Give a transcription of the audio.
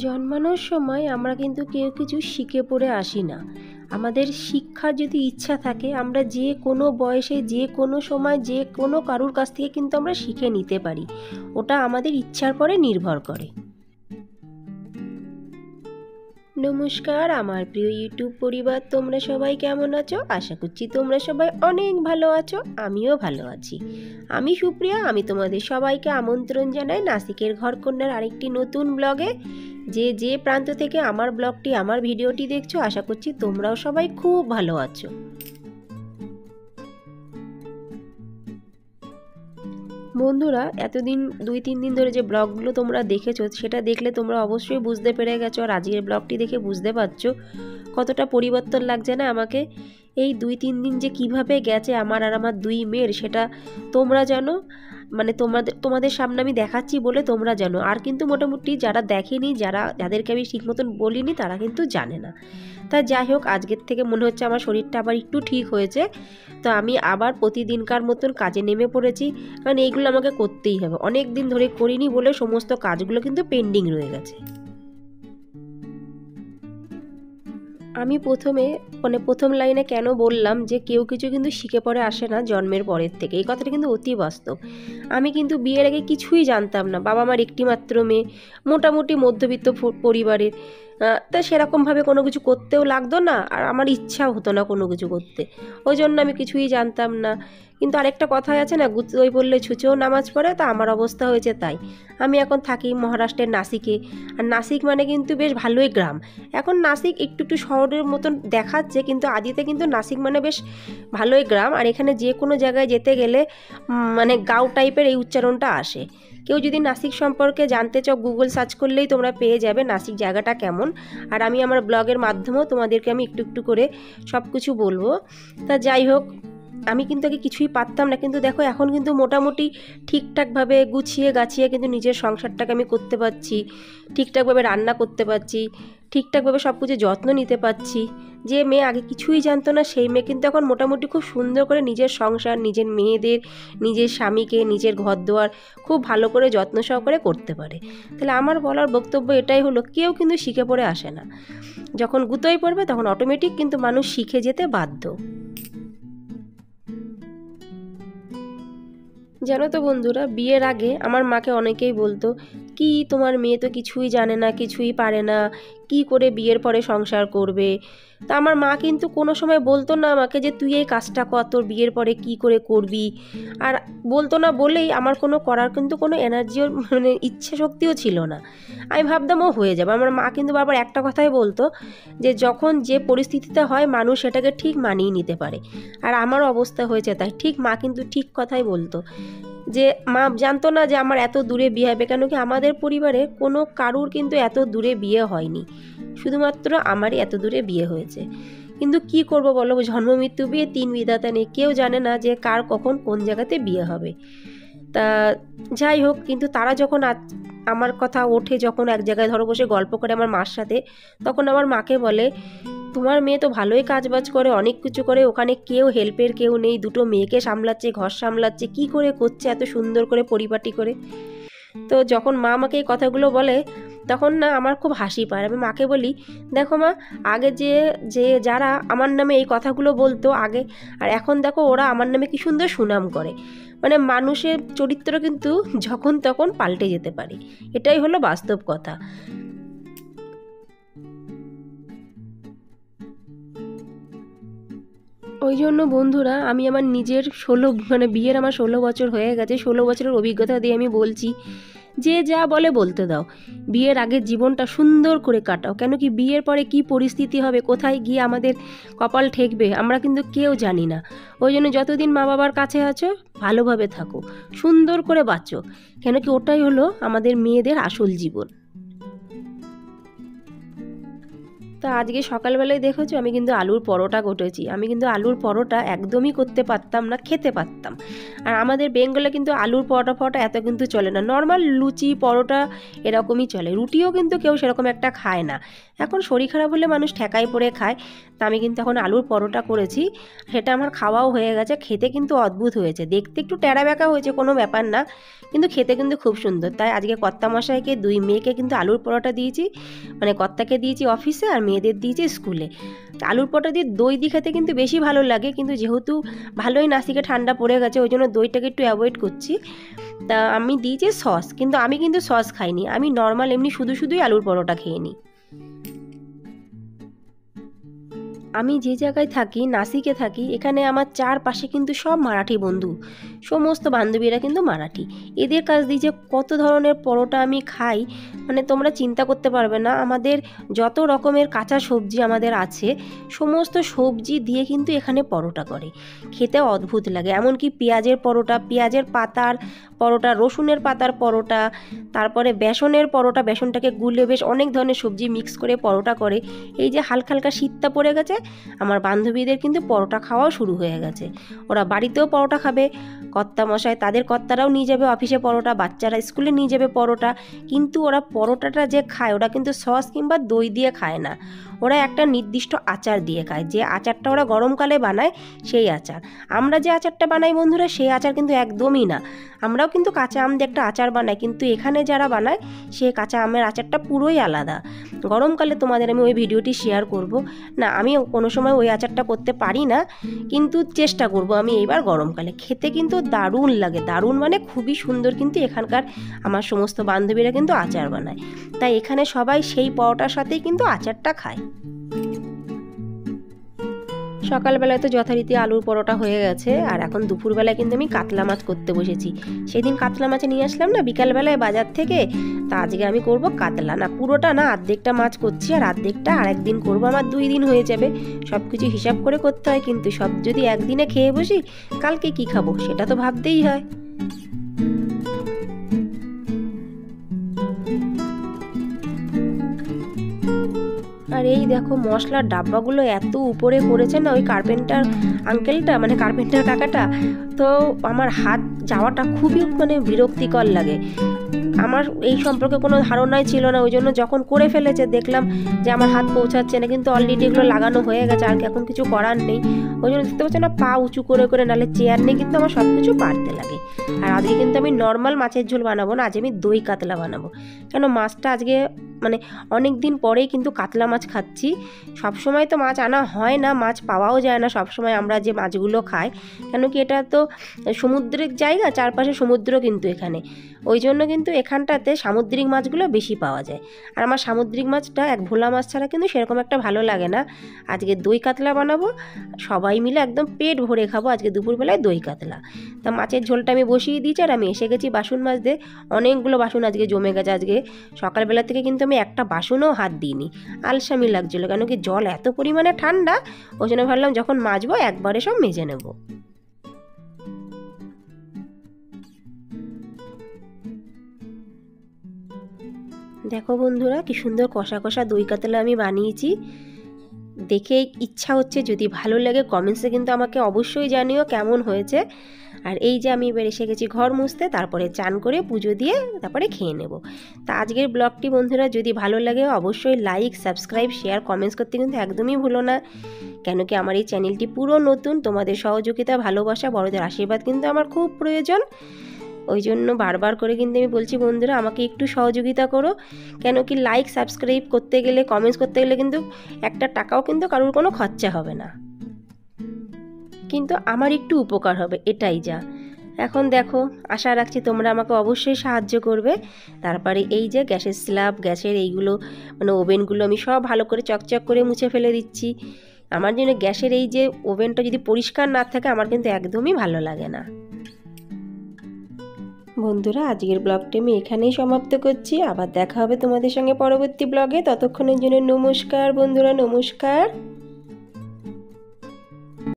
জন্মানোর সময় আমরা কিন্তু কেউ কিছু শিখে পড়ে আসি না। আমাদের শিক্ষার যদি ইচ্ছা থাকে আমরা যে কোনো বয়সে যে কোনো সময় যে কোনো কারুর কাছ থেকে কিন্তু আমরা শিখে নিতে পারি। ওটা আমাদের ইচ্ছার পরে নির্ভর করে। নমস্কার আমার প্রিয় ইউটিউব পরিবার, তোমরা সবাই কেমন আছো? আশা করছি তোমরা সবাই অনেক ভালো আছো, আমিও ভালো আছি। আমি সুপ্রিয়া, আমি তোমাদের সবাইকে আমন্ত্রণ জানাই নাসিকের ঘরকন্যার আরেকটি নতুন ব্লগে। যে প্রান্ত থেকে আমার ব্লগটি আমার ভিডিওটি দেখছো, আশা করছি তোমরাও সবাই খুব ভালো আছো। বন্ধুরা, এতদিন 2-3 দিন ধরে যে ব্লগগুলো তোমরা দেখেছো সেটা দেখলে তোমরা অবশ্যই বুঝতে পেরে গেছো, আর আজকের ব্লগটি দেখে বুঝতে পারছো কতটা পরিবর্তন লাগছে না আমাকে। এই 2-3 দিন যে কিভাবে গেছে আমার আর আমার 2 মেয়ের, সেটা তোমরা জানো, মানে তোমাদের সামনে আমি দেখাচ্ছি বলে তোমরা জানো। আর কিন্তু মোটামুটি যারা দেখেনি, যাদেরকে আমি ঠিক মতন বলিনি, তারা কিন্তু জানে না। তা যাই হোক, আজকের থেকে মনে হচ্ছে আমার শরীরটা আবার একটু ঠিক হয়েছে। তো আমি আবার প্রতিদিনকার মতন কাজে নেমে পড়েছি, কারণ এইগুলো আমাকে করতেই হবে। অনেক দিন ধরে করিনি বলে সমস্ত কাজগুলো কিন্তু পেন্ডিং রয়ে গেছে। আমি প্রথম লাইনে কেন বললাম যে কেউ কিছু কিন্তু শিখে পড়ে আসে না জন্মের পরের থেকে, এই কথাটা কিন্তু অতি বাস্তব। আমি কিন্তু বিয়ের আগে কিছুই জানতাম না। বাবা আমার একটি মাত্র মেয়ে, মোটামুটি মধ্যবিত্ত পরিবারের। তা সেরকমভাবে কোনো কিছু করতেও লাগতো না, আর আমার ইচ্ছাও হতো না কোনো কিছু করতে। ওই জন্য আমি কিছুই জানতাম না। কিন্তু আরেকটা কথাই আছে না, গুতোই বললে ছুঁচেও নামাজ পড়ে, তা আমার অবস্থা হয়েছে তাই। আমি এখন থাকি মহারাষ্ট্রের নাসিকে, আর নাসিক মানে কিন্তু বেশ ভালোই গ্রাম। এখন নাসিক একটু একটু শহরের মতন দেখাচ্ছে, কিন্তু আদিতে কিন্তু নাসিক মানে বেশ ভালোই গ্রাম। আর এখানে যে কোনো জায়গায় যেতে গেলে মানে গাঁও টাইপের এই উচ্চারণটা আসে। কেউ যদি নাসিক সম্পর্কে জানতে চাও, গুগল সার্চ করলেই তোমরা পেয়ে যাবে নাসিক জায়গাটা কেমন। আর আমি আমার ব্লগের মাধ্যমেও তোমাদেরকে আমি একটু একটু করে সব কিছু বলবো। তা যাই হোক, আমি কিন্তু আগে কিছুই পারতাম না, কিন্তু দেখো এখন কিন্তু মোটামুটি ঠিকঠাকভাবে গুছিয়ে গাছিয়ে কিন্তু নিজের সংসারটাকে আমি করতে পারছি, ঠিকঠাকভাবে রান্না করতে পারছি, ঠিকঠাকভাবে সব কিছু যত্ন নিতে পারছি। যে মেয়ে আগে কিছুই জানতো না, সেই মেয়ে কিন্তু এখন মোটামুটি খুব সুন্দর করে নিজের সংসার, নিজের মেয়েদের, নিজের স্বামীকে, নিজের ঘরদুয়ার খুব ভালো করে যত্ন সহকারে করতে পারে। তাহলে আমার বলার বক্তব্য এটাই হলো, কেউ কিন্তু শিখে পড়ে আসে না। যখন গুতোয় পড়বে তখন অটোমেটিক কিন্তু মানুষ শিখে যেতে বাধ্য। জানো তো বন্ধুরা, বিয়ের আগে আমার মাকে অনেকেই বলতো, কি তোমার মেয়ে তো কিছুই জানে না, কিছুই পারে না, কি করে বিয়ের পরে সংসার করবে। তা আমার মা কিন্তু কোনো সময় বলতো না আমাকে যে তুই এই কাজটা কর, তোর বিয়ের পরে কি করে করবি। আর বলতো না বলেই আমার কোনো করার কিন্তু কোনো এনার্জিও মানে ইচ্ছে শক্তিও ছিল না। আমি ভাবতাম ও হয়ে যাবে। আমার মা কিন্তু বারবার একটা কথাই বলতো, যে যখন যে পরিস্থিতিতে হয় মানুষ সেটাকে ঠিক মানিয়ে নিতে পারে। আর আমার অবস্থা হয়েছে তাই। ঠিক মা কিন্তু ঠিক কথাই বলতো, যে মা জানতো না যে আমার এত দূরে বিয়ে হবে, কেন কি আমাদের পরিবারে কোনো কারুর কিন্তু এত দূরে বিয়ে হয়নি, শুধুমাত্র আমারই এত দূরে বিয়ে হয়েছে। কিন্তু কি করব বলো, জন্ম মৃত্যু বিয়ে 3 বিধাতা নেই, কেউ জানে না যে কার কখন কোন জায়গাতে বিয়ে হবে। তা যাই হোক, কিন্তু তারা যখন আমার কথা ওঠে, যখন এক জায়গায় ধরো বসে গল্প করে আমার মার সাথে, তখন আমার মাকে বলে, তোমার মেয়ে তো ভালোই কাজবাজ করে, অনেক কিছু করে, ওখানে কেউ হেল্পের কেউ নেই, 2টো মেয়েকে সামলাচ্ছে, ঘর সামলাচ্ছে, কি করে করছে এত সুন্দর করে পরিপাটি করে। তো যখন মা আমাকে এই কথাগুলো বলে, তখন না আমার খুব হাসি পায়। আমি মাকে বলি, দেখো মা, আগে যে যারা আমার নামে এই কথাগুলো বলতো আগে, আর এখন দেখো ওরা আমার নামে কি সুন্দর সুনাম করে। মানে মানুষের চরিত্র কিন্তু যখন তখন পাল্টে যেতে পারে, এটাই হলো বাস্তব কথা। ওই জন্য বন্ধুরা, আমি আমার নিজের বিয়ের আমার 16 বছর হয়ে গেছে, 16 বছরের অভিজ্ঞতা দিয়ে আমি বলছি, যে যা বলে বলতে দাও, বিয়ের আগের জীবনটা সুন্দর করে কাটাও। কেন কি বিয়ের পরে কি পরিস্থিতি হবে, কোথায় গিয়ে আমাদের কপাল ঠেকবে, আমরা কিন্তু কেউ জানি না। ওই জন্য যতদিন মা বাবার কাছে আছো ভালোভাবে থাকো, সুন্দর করে বাঁচো। কেন কি ওটাই হলো আমাদের মেয়েদের আসল জীবন। তো আজকে সকালবেলায় দেখেছো আমি কিন্তু আলুর পরোটা করেছি। আমি কিন্তু আলুর পরোটা একদমই করতে পারতাম না, খেতে পারতাম। আর আমাদের বেঙ্গলে কিন্তু আলুর পরোটা এত কিন্তু চলে না, নর্মাল লুচি পরোটা এরকমই চলে, রুটিও কিন্তু কেউ সেরকম একটা খায় না। এখন শরীর খারাপ হলে মানুষ ঠেকাই পড়ে খায়, তা আমি কিন্তু এখন আলুর পরোটা করেছি, সেটা আমার খাওয়াও হয়ে গেছে। খেতে কিন্তু অদ্ভুত হয়েছে, দেখতে একটু টেরা বেঁকা হয়েছে, কোনো ব্যাপার না, কিন্তু খেতে কিন্তু খুব সুন্দর। তাই আজকে কর্তামশাইকে 2 মেয়েকে কিন্তু আলুর পরোটা দিয়েছি, মানে কর্তাকে দিয়েছি অফিসে আর মেয়েদের দিয়েছি স্কুলে। আলুর পরোটা দিয়ে দই দিয়ে খেতে কিন্তু বেশি ভালো লাগে, কিন্তু যেহেতু ভালোই নাসিকে ঠান্ডা পড়ে গেছে ওই জন্য দইটাকে একটু অ্যাভয়েড করছি। তা আমি দিয়েছি সস, কিন্তু আমি কিন্তু সস খাইনি, আমি নর্মাল এমনি শুধুই আলুর পরোটা খেয়ে নিই। আমি যে জায়গায় থাকি, নাসিকে থাকি, এখানে আমার চারপাশে কিন্তু সব মারাঠি বন্ধু, সমস্ত বান্ধবীরা কিন্তু মারাঠি। এদের কাছ দিয়ে যে কত ধরনের পরোটা আমি খাই, মানে তোমরা চিন্তা করতে পারবে না। আমাদের যত রকমের কাঁচা সবজি আমাদের আছে, সমস্ত সবজি দিয়ে কিন্তু এখানে পরোটা করে, খেতে অদ্ভুত লাগে। এমনকি পেঁয়াজের পরোটা, পেঁয়াজের পাতার পরোটা, রসুনের পাতার পরোটা, তারপরে বেসনের পরোটা, বেসনটাকে গুলে বেশ অনেক ধরনের সবজি মিক্স করে পরোটা করে। এই যে হালকা হালকা শীতটা পড়ে গেছে, আমার বান্ধবীদের কিন্তু পরোটা খাওয়াও শুরু হয়ে গেছে। ওরা বাড়িতেও পরোটা খাবে, কর্তামশাই তাদের কর্তারাও নিয়ে যাবে অফিসে পরোটা, বাচ্চারা স্কুলে নিয়ে যাবে পরোটা। কিন্তু ওরা পরোটাটা যে খায়, ওরা কিন্তু সস কিংবা দই দিয়ে খায় না, ওরা একটা নির্দিষ্ট আচার দিয়ে খায়। যে আচারটা ওরা গরমকালে বানায় সেই আচার। আমরা যে আচারটা বানাই বন্ধুরা, সেই আচার কিন্তু একদমই না। আমরাও কিন্তু কাঁচা আম দিয়ে একটা আচার বানাই, কিন্তু এখানে যারা বানায় সে কাঁচা আমের আচারটা পুরোই আলাদা। গরমকালে তোমাদের আমি ওই ভিডিওটি শেয়ার করব। না, আমি কোনো সময় ওই আচারটা করতে পারি না, কিন্তু চেষ্টা করব আমি এইবার গরমকালে। খেতে কিন্তু দারুণ লাগে, দারুণ মানে খুবই সুন্দর। কিন্তু এখানকার আমার সমস্ত বান্ধবীরা কিন্তু আচার বানায়, তাই এখানে সবাই সেই পরোটার সাথেই কিন্তু আচারটা খায়। সকালবেলায় তো যথারীতি আলুর পরোটা হয়ে গেছে, আর এখন দুপুরবেলায় কিন্তু আমি কাতলা মাছ করতে বসেছি। সেদিন কাতলা মাছ নিয়ে আসলাম না বিকালবেলায় বাজার থেকে, তা আজকে আমি করব কাতলা। না পুরোটা না, অর্ধেকটা মাছ করছি আর অর্ধেকটা আরেকদিন করবো, আমার 2 দিন হয়ে যাবে। সব কিছু হিসাব করে করতে হয়, কিন্তু সব যদি একদিনে খেয়ে বসি কালকে কি খাবো সেটা তো ভাবতেই হয়। আর এই দেখো মশলার ডাব্বাগুলো এত উপরে করেছে না ওই কার্পেন্টার আঙ্কেলটা, মানে কার্পেন্টার কাকাটা। তো আমার হাত যাওয়াটা খুবই মানে বিরক্তিকর লাগে। আমার এই সম্পর্কে কোনো ধারণাই ছিল না, ওই জন্য যখন করে ফেলেছে দেখলাম যে আমার হাত পৌঁছাচ্ছে না, কিন্তু অলরেডি এগুলো লাগানো হয়ে গেছে, আর এখন কিছু করার নেই। ওই জন্য দেখতে পাচ্ছি না, পা উঁচু করে করে, নাহলে চেয়ার নিয়ে কিন্তু আমার সব কিছু পারতে লাগে। আর আজকে কিন্তু আমি নর্মাল মাছের ঝোল বানাবো না, আজ আমি দই কাতলা বানাবো। কেন মাছটা আজকে মানে অনেক দিন পরেই কিন্তু কাতলা মাছ খাচ্ছি। সব সময় তো মাছ আনা হয় না, মাছ পাওয়াও যায় না সব সময় আমরা যে মাছগুলো খাই, কেন কি এটা তো সমুদ্রের জায়গা, চারপাশে সমুদ্র কিন্তু এখানে, ওই জন্য কিন্তু এখানটাতে সামুদ্রিক মাছগুলো বেশি পাওয়া যায়। আর আমার সামুদ্রিক মাছটা এক ভোলা মাছ ছাড়া কিন্তু সেরকম একটা ভালো লাগে না। আজকে দই কাতলা বানাবো, সবাই মিলে একদম পেট ভরে খাবো আজকে দুপুরবেলায় দই কাতলা। তা মাছের ঝোলটা আমি বসিয়ে দিয়েছি, আর আমি এসে গেছি বাসন মাজতে। অনেকগুলো বাসন আজকে জমে গেছে। আজকে সকালবেলা থেকে কিন্তু আমি একটা বাসনও হাত দিইনি, আলসামি লাগছিলো, কেন কি জল এত পরিমাণে ঠান্ডা, ওই জন্য ভাবলাম যখন মাজবো একবারে সব মেজে নেবো। দেখো বন্ধুরা কি সুন্দর কষা কষা দই কাতলা আমি বানিয়েছি, দেখে ইচ্ছা হচ্ছে যদি ভালো লাগে কমেন্টসে কিন্তু আমাকে অবশ্যই জানিও কেমন হয়েছে। আর এই যে আমি এবার এসে গেছি ঘর মুছতে, তারপরে চান করে পুজো দিয়ে তারপরে খেয়ে নেব। তা আজকের ব্লগটি বন্ধুরা যদি ভালো লাগে অবশ্যই লাইক, সাবস্ক্রাইব, শেয়ার, কমেন্টস করতে কিন্তু একদমই ভুলো না, কেন কি আমার এই চ্যানেলটি পুরো নতুন। তোমাদের সহযোগিতা, ভালোবাসা, বড়দের আশীর্বাদ কিন্তু আমার খুব প্রয়োজন। ওই জন্য বারবার করে কিন্তু আমি বলছি বন্ধুরা আমাকে একটু সহযোগিতা করো, কেন কি লাইক সাবস্ক্রাইব করতে গেলে, কমেন্টস করতে গেলে কিন্তু একটা টাকাও কিন্তু কারোর কোনো খরচা হবে না, কিন্তু আমার একটু উপকার হবে, এটাই যা। এখন দেখো আশা রাখছি তোমরা আমাকে অবশ্যই সাহায্য করবে। তারপরে এই যে গ্যাসের স্ল্যাব, গ্যাসের এইগুলো মানে ওভেনগুলো আমি সব ভালো করে চকচক করে মুছে ফেলে দিচ্ছি। আমার জন্য গ্যাসের এই যে ওভেনটা যদি পরিষ্কার না থাকে আমার কিন্তু একদমই ভালো লাগে না। বন্ধুরা আজকের ব্লগটি আমি এখানেই সমাপ্ত করছি, আবার দেখা হবে তোমাদের সঙ্গে পরবর্তী ব্লগে। ততক্ষণের জন্য নমস্কার বন্ধুরা, নমস্কার।